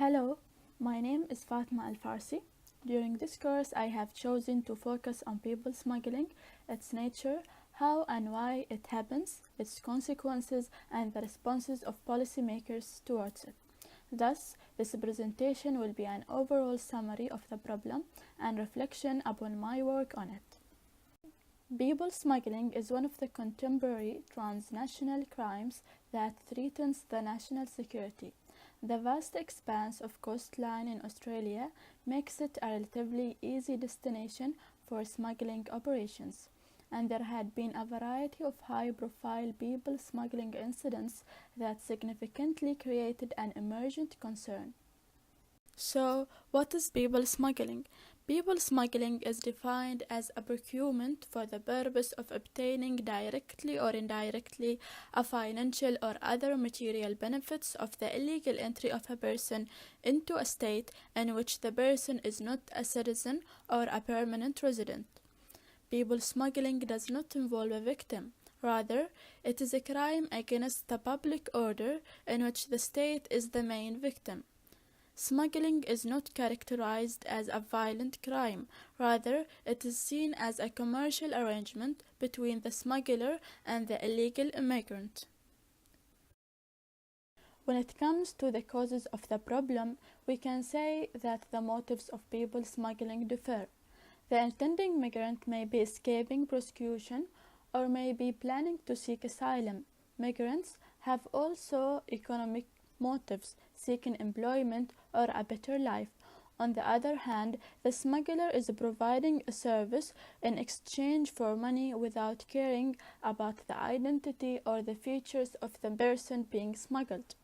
Hello, my name is Fatma Al-Farsi. During this course, I have chosen to focus on people smuggling, its nature, how and why it happens, its consequences, and the responses of policymakers towards it. Thus, this presentation will be an overall summary of the problem and reflection upon my work on it. People smuggling is one of the contemporary transnational crimes that threatens the national security. The vast expanse of coastline in Australia makes it a relatively easy destination for smuggling operations, and there had been a variety of high-profile people smuggling incidents that significantly created an emergent concern. So, what is people smuggling? People smuggling is defined as a procurement for the purpose of obtaining directly or indirectly a financial or other material benefits of the illegal entry of a person into a state in which the person is not a citizen or a permanent resident. People smuggling does not involve a victim. Rather, it is a crime against the public order in which the state is the main victim. Smuggling is not characterized as a violent crime. Rather, it is seen as a commercial arrangement between the smuggler and the illegal immigrant. When it comes to the causes of the problem, we can say that the motives of people smuggling differ. The intending migrant may be escaping prosecution or may be planning to seek asylum. Migrants have also economic motives, seeking employment or a better life. On the other hand, the smuggler is providing a service in exchange for money without caring about the identity or the features of the person being smuggled.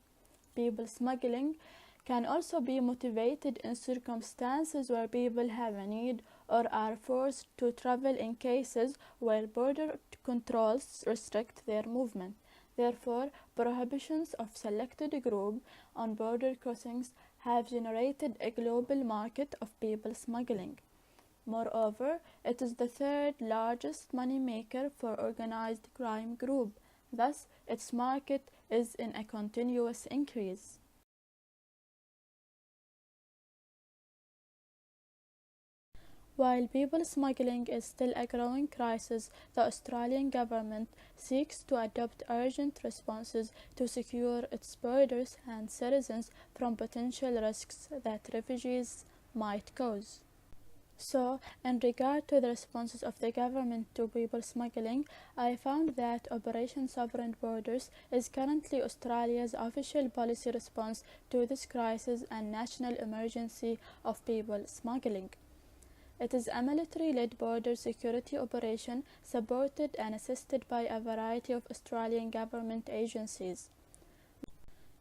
People smuggling can also be motivated in circumstances where people have a need or are forced to travel in cases where border controls restrict their movement. Therefore, prohibitions of selected groups on border crossings have generated a global market of people smuggling. Moreover, it is the third largest money maker for organized crime group. Thus, its market is in a continuous increase. While people smuggling is still a growing crisis, the Australian government seeks to adopt urgent responses to secure its borders and citizens from potential risks that refugees might cause. So, in regard to the responses of the government to people smuggling, I found that Operation Sovereign Borders is currently Australia's official policy response to this crisis and national emergency of people smuggling. It is a military-led border security operation supported and assisted by a variety of Australian government agencies.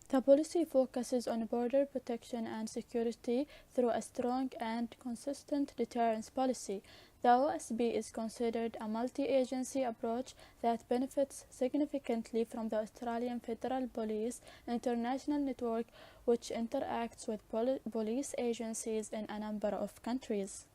The policy focuses on border protection and security through a strong and consistent deterrence policy. The OSB is considered a multi-agency approach that benefits significantly from the Australian Federal Police international network, which interacts with police agencies in a number of countries.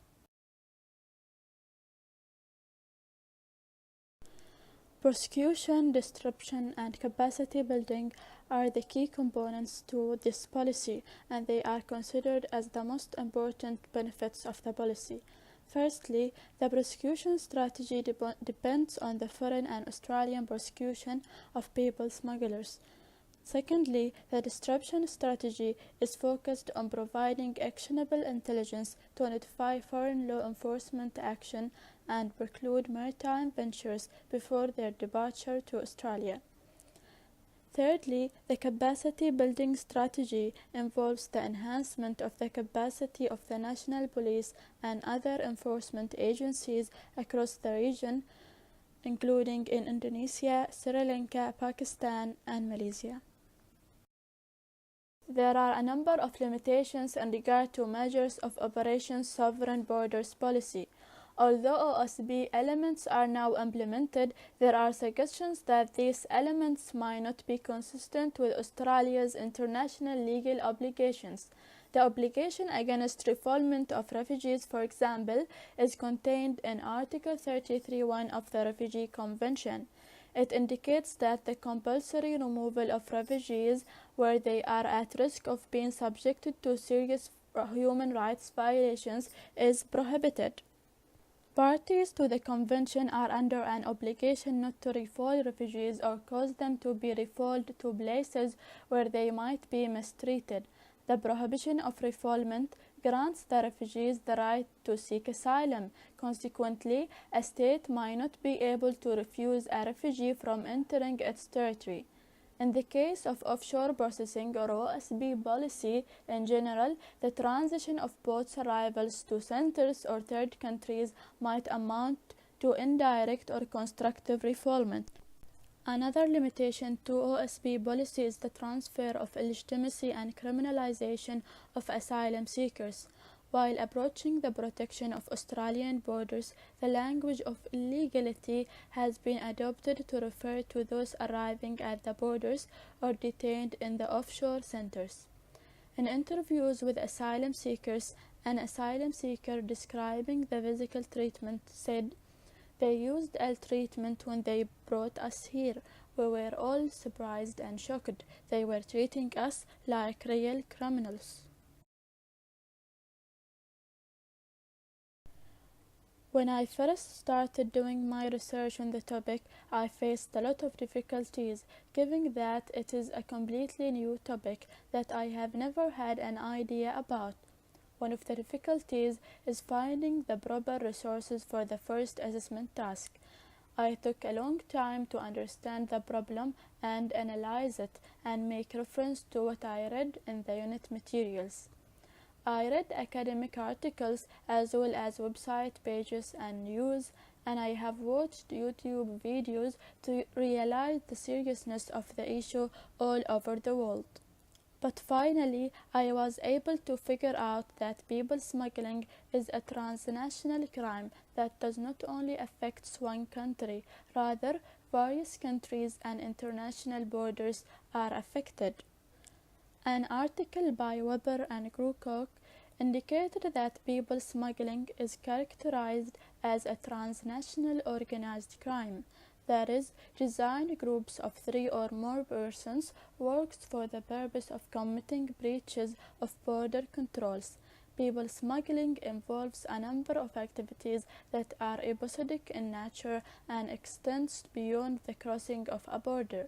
Prosecution, disruption, and capacity building are the key components to this policy, and they are considered as the most important benefits of the policy. Firstly, the prosecution strategy depends on the foreign and Australian prosecution of people smugglers. Secondly, the disruption strategy is focused on providing actionable intelligence to notify foreign law enforcement action and preclude maritime ventures before their departure to Australia. Thirdly, the capacity building strategy involves the enhancement of the capacity of the national police and other enforcement agencies across the region, including in Indonesia, Sri Lanka, Pakistan, and Malaysia. There are a number of limitations in regard to measures of Operation Sovereign Borders policy. Although OSB elements are now implemented, there are suggestions that these elements might not be consistent with Australia's international legal obligations. The obligation against refoulement of refugees, for example, is contained in Article 33(1) of the Refugee Convention. It indicates that the compulsory removal of refugees where they are at risk of being subjected to serious human rights violations is prohibited. Parties to the Convention are under an obligation not to refoulement refugees or cause them to be refoulemed to places where they might be mistreated. The prohibition of refoulement grants the refugees the right to seek asylum. Consequently, a state might not be able to refuse a refugee from entering its territory. In the case of offshore processing or OSP policy in general, the transition of boats' arrivals to centers or third countries might amount to indirect or constructive refoulement. Another limitation to OSP policy is the transfer of legitimacy and criminalization of asylum seekers. While approaching the protection of Australian borders, the language of illegality has been adopted to refer to those arriving at the borders or detained in the offshore centers. In interviews with asylum seekers, an asylum seeker describing the physical treatment said, "They used ill treatment when they brought us here. We were all surprised and shocked. They were treating us like real criminals." When I first started doing my research on the topic, I faced a lot of difficulties, given that it is a completely new topic that I have never had an idea about. One of the difficulties is finding the proper resources for the first assessment task. I took a long time to understand the problem and analyze it and make reference to what I read in the unit materials. I read academic articles as well as website pages and news, and I have watched YouTube videos to realize the seriousness of the issue all over the world. But finally, I was able to figure out that people smuggling is a transnational crime that does not only affect one country, rather various countries and international borders are affected. An article by Weber and Groocock indicated that people smuggling is characterized as a transnational organized crime. That is, designed groups of 3 or more persons works for the purpose of committing breaches of border controls. People smuggling involves a number of activities that are episodic in nature and extends beyond the crossing of a border.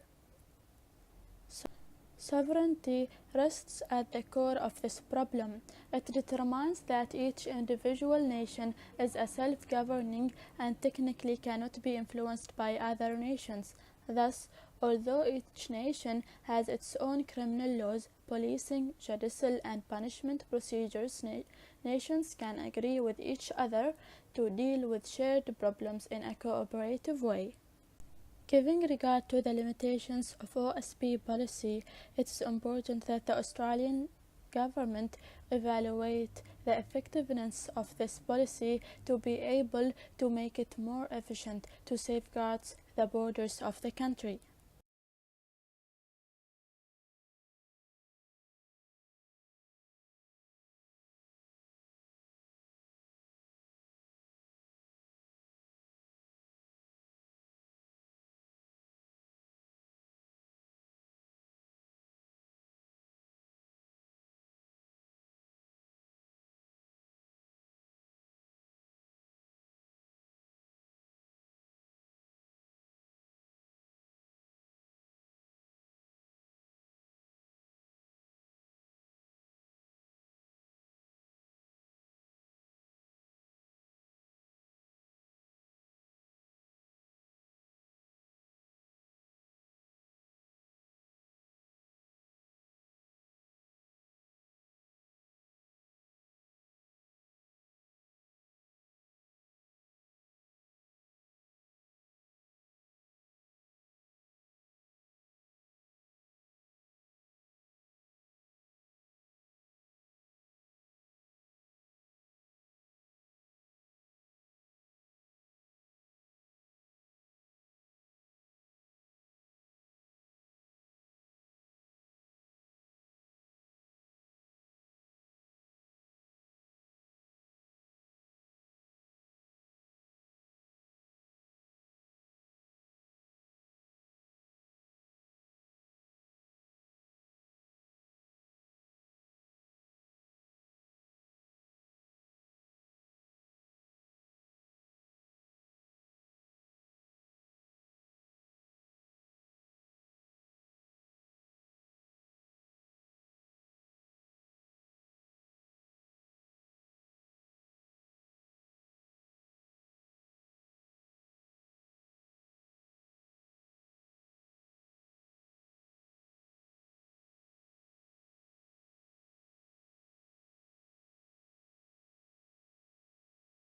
Sovereignty rests at the core of this problem. It determines that each individual nation is a self-governing and technically cannot be influenced by other nations. Thus, although each nation has its own criminal laws, policing, judicial, and punishment procedures, nations can agree with each other to deal with shared problems in a cooperative way. Giving regard to the limitations of OSP policy, it is important that the Australian government evaluate the effectiveness of this policy to be able to make it more efficient to safeguard the borders of the country.